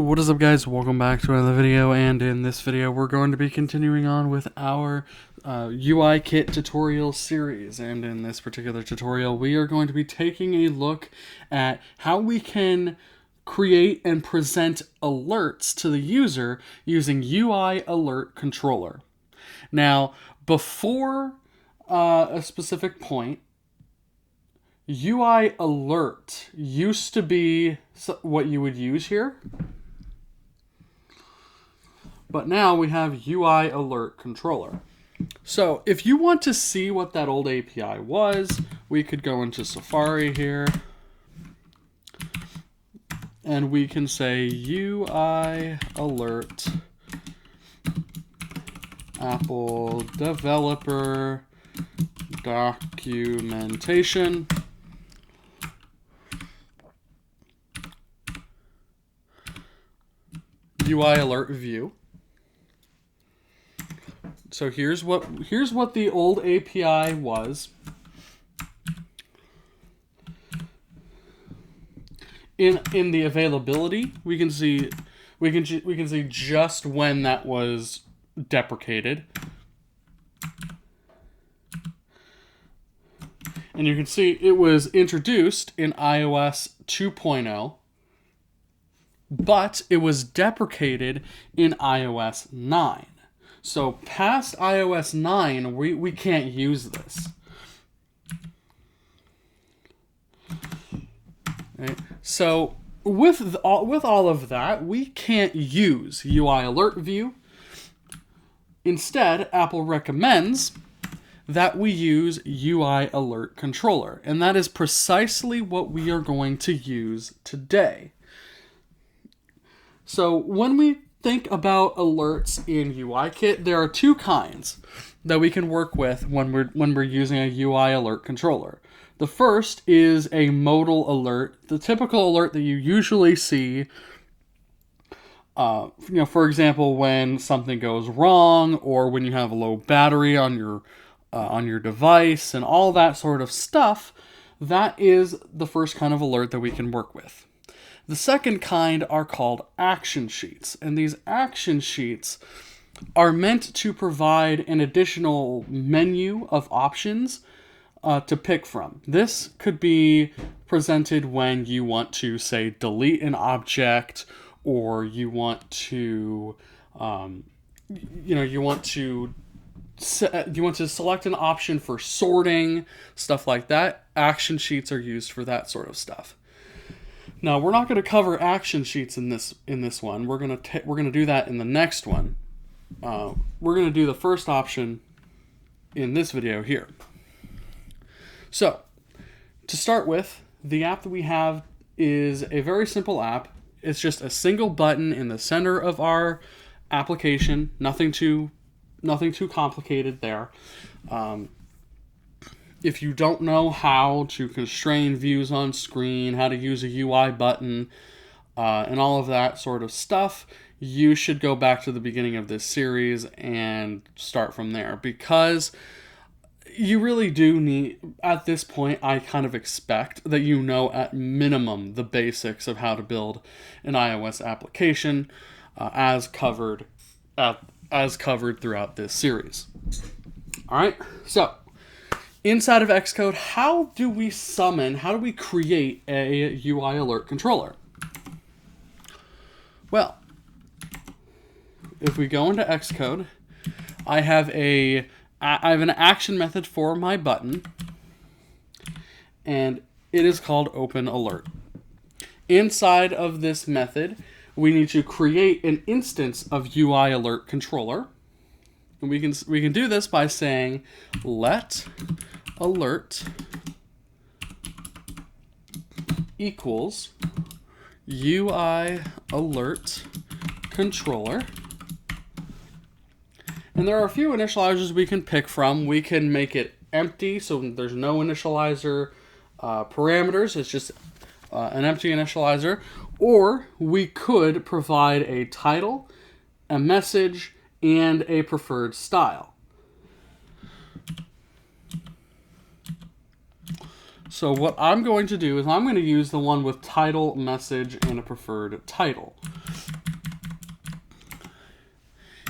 What is up, guys? Welcome back to another video, and in this video we're going to be continuing on with our UIKit tutorial series. And in this particular tutorial we are going to be taking a look at how we can create and present alerts to the user using UIAlertController. Now, before a specific point, UI alert used to be what you would use here, but now we have UI alert controller. So if you want to see what that old API was, we could go into Safari here and we can say UI alert Apple developer documentation. UI alert view. So here's what the old API was. In the availability, we can see just when that was deprecated. And you can see it was introduced in iOS 2.0, but it was deprecated in iOS 9. So past iOS 9, we can't use this. Right? So with all of that, we can't use UI Alert View. Instead, Apple recommends that we use UI Alert Controller, and that is precisely what we are going to use today. So when we think about alerts in UIKit, there are two kinds that we can work with when we're using a UI alert controller. The first is a modal alert, the typical alert that you usually see. For example, when something goes wrong, or when you have a low battery on your device, and all that sort of stuff. That is the first kind of alert that we can work with. The second kind are called action sheets, and these action sheets are meant to provide an additional menu of options to pick from. This could be presented when you want to, say, delete an object, or you want to, you want to select an option for sorting, stuff like that. Action sheets are used for that sort of stuff. Now, we're not going to cover action sheets in this one. We're going to do that in the next one. We're going to do the first option in this video here. So, to start with, the app that we have is a very simple app. It's just a single button in the center of our application. Nothing too complicated there. If you don't know how to constrain views on screen, how to use a UI button, and all of that sort of stuff, you should go back to the beginning of this series and start from there, because you really do need, at this point, I kind of expect that you know at minimum the basics of how to build an iOS application as covered throughout this series. All right, so inside of Xcode, how do we create a UI alert controller? Well, if we go into Xcode, I have an action method for my button, and it is called open alert. Inside of this method, we need to create an instance of UI alert controller. And we can do this by saying let alert equals UI alert controller. And there are a few initializers we can pick from. We can make it empty, so there's no initializer parameters. It's just an empty initializer. Or we could provide a title, a message, and a preferred style. So what I'm going to do is I'm going to use the one with title, message, and a preferred title.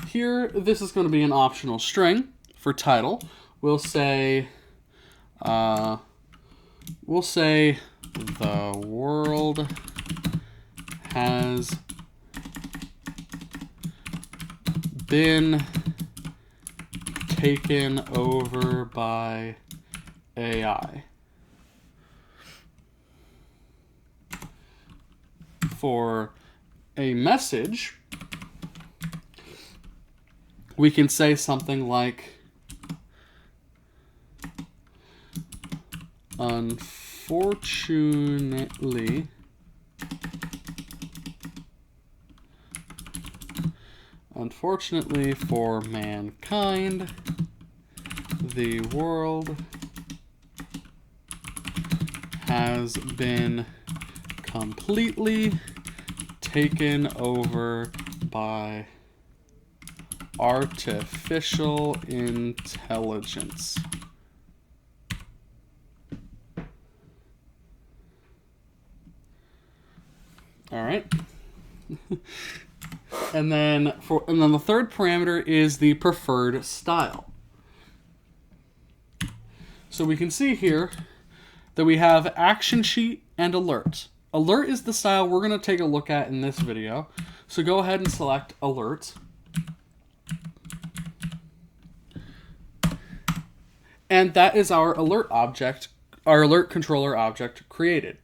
Here, this is going to be an optional string for title. We'll say the world has been taken over by AI. For a message, we can say something like, unfortunately, for mankind, the world has been completely taken over by artificial intelligence. All right. And then the third parameter is the preferred style. So we can see here that we have action sheet and alert. Alert is the style we're going to take a look at in this video. So go ahead and select alert. And that is our alert object, our alert controller object created.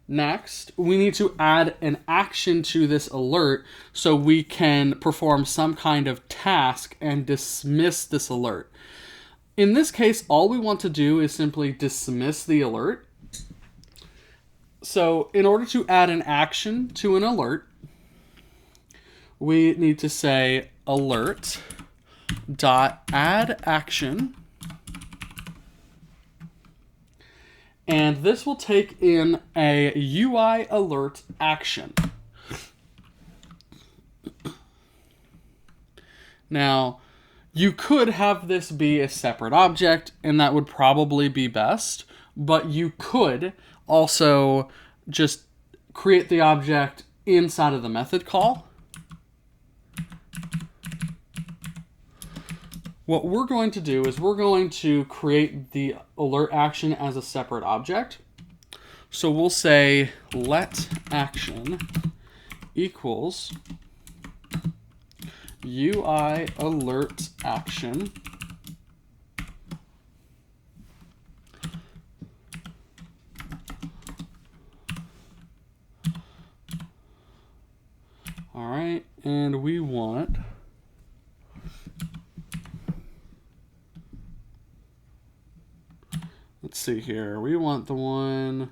Next, we need to add an action to this alert so we can perform some kind of task and dismiss this alert. In this case, all we want to do is simply dismiss the alert. So in order to add an action to an alert, we need to say alert.addAction. And this will take in a UI alert action. Now, you could have this be a separate object, and that would probably be best, but you could also just create the object inside of the method call. What we're going to do is we're going to create the alert action as a separate object. So we'll say let action equals UI alert action all right, and we want let's see here. We want the one,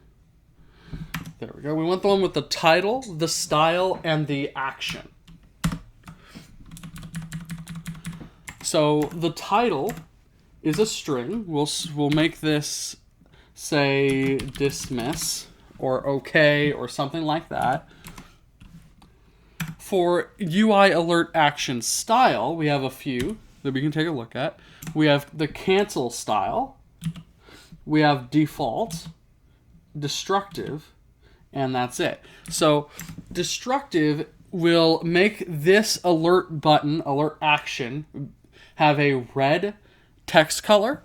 there we go. We want the one with the title, the style, and the action. So the title is a string. We'll make this say dismiss or okay or something like that. For UI alert action style, we have a few that we can take a look at. We have the cancel style. We have default, destructive, and that's it. So destructive will make this alert button, alert action, have a red text color.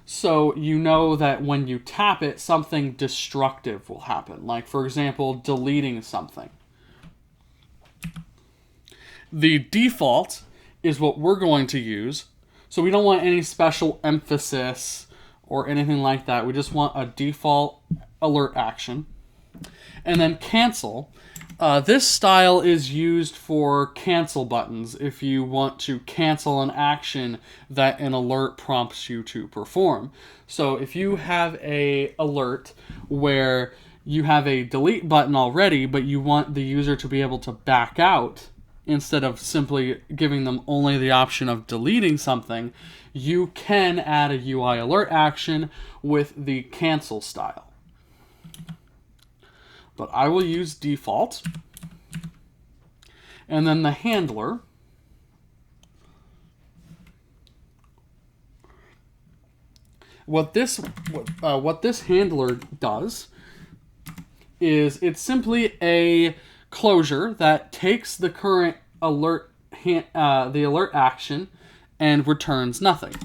So you know that when you tap it, something destructive will happen. Like, for example, deleting something. The default is what we're going to use. So we don't want any special emphasis or anything like that. We just want a default alert action. And then cancel. This style is used for cancel buttons if you want to cancel an action that an alert prompts you to perform. So if you have an alert where you have a delete button already, but you want the user to be able to back out instead of simply giving them only the option of deleting something, you can add a UI alert action with the cancel style. But I will use default. And then the handler. what this handler does is it's simply a closure that takes the current alert action and returns nothing.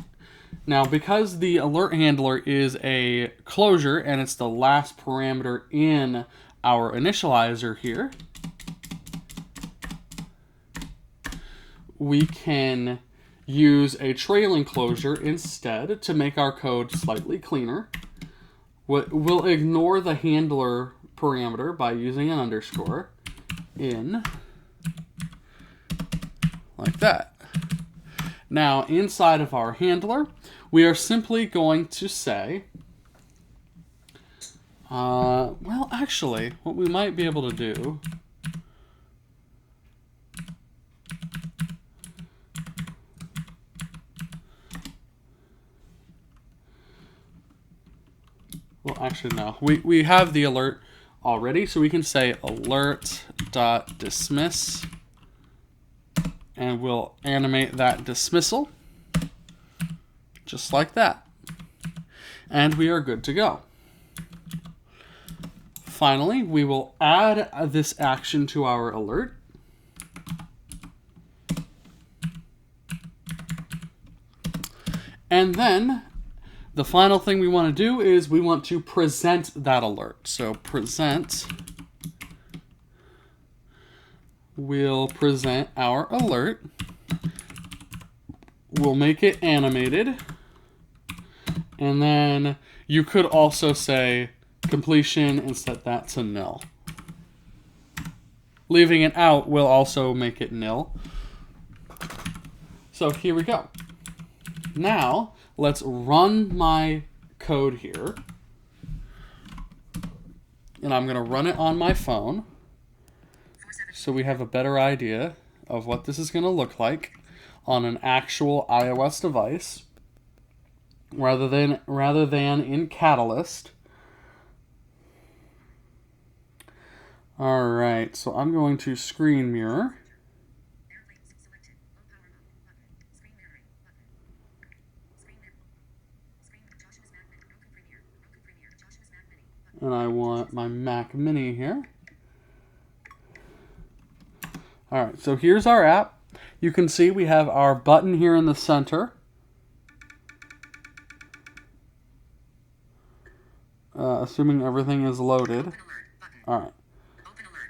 Now, because the alert handler is a closure and it's the last parameter in our initializer here, we can use a trailing closure instead to make our code slightly cleaner. We'll ignore the handler parameter by using an underscore in, like that. Now, inside of our handler, we are simply going to say, well, actually, what we might be able to do well, actually, no. We have the alert already, so we can say alert.dismiss, and we'll animate that dismissal, just like that. And we are good to go. Finally, we will add this action to our alert. And then the final thing we want to do is we want to present that alert. So present, we'll present our alert. We'll make it animated. And then you could also say completion and set that to nil. Leaving it out will also make it nil. So here we go. Now, let's run my code here. And I'm going to run it on my phone so we have a better idea of what this is going to look like on an actual iOS device rather than in Catalyst. All right, so I'm going to screen mirror. And I want my Mac Mini here. All right, so here's our app. You can see we have our button here in the center. Assuming everything is loaded. All right.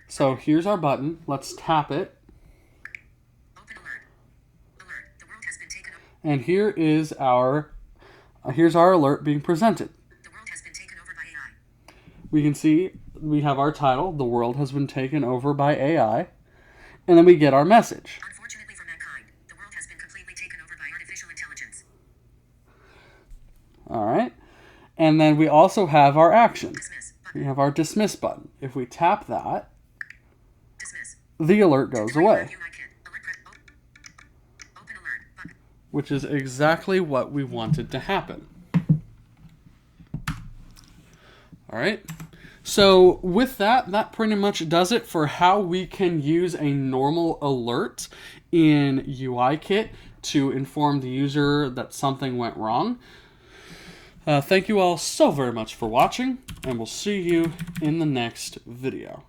So here's our button. Let's tap it. And here is here's our alert being presented. We can see we have our title, "The world has been taken over by AI," and then we get our message. Unfortunately for mankind, the world has been completely taken over by artificial intelligence. All right. And then we also have our action. We have our dismiss button. If we tap that, the alert goes away, which is exactly what we wanted to happen. All right. So with that pretty much does it for how we can use a normal alert in UIKit to inform the user that something went wrong. Thank you all so very much for watching, and we'll see you in the next video.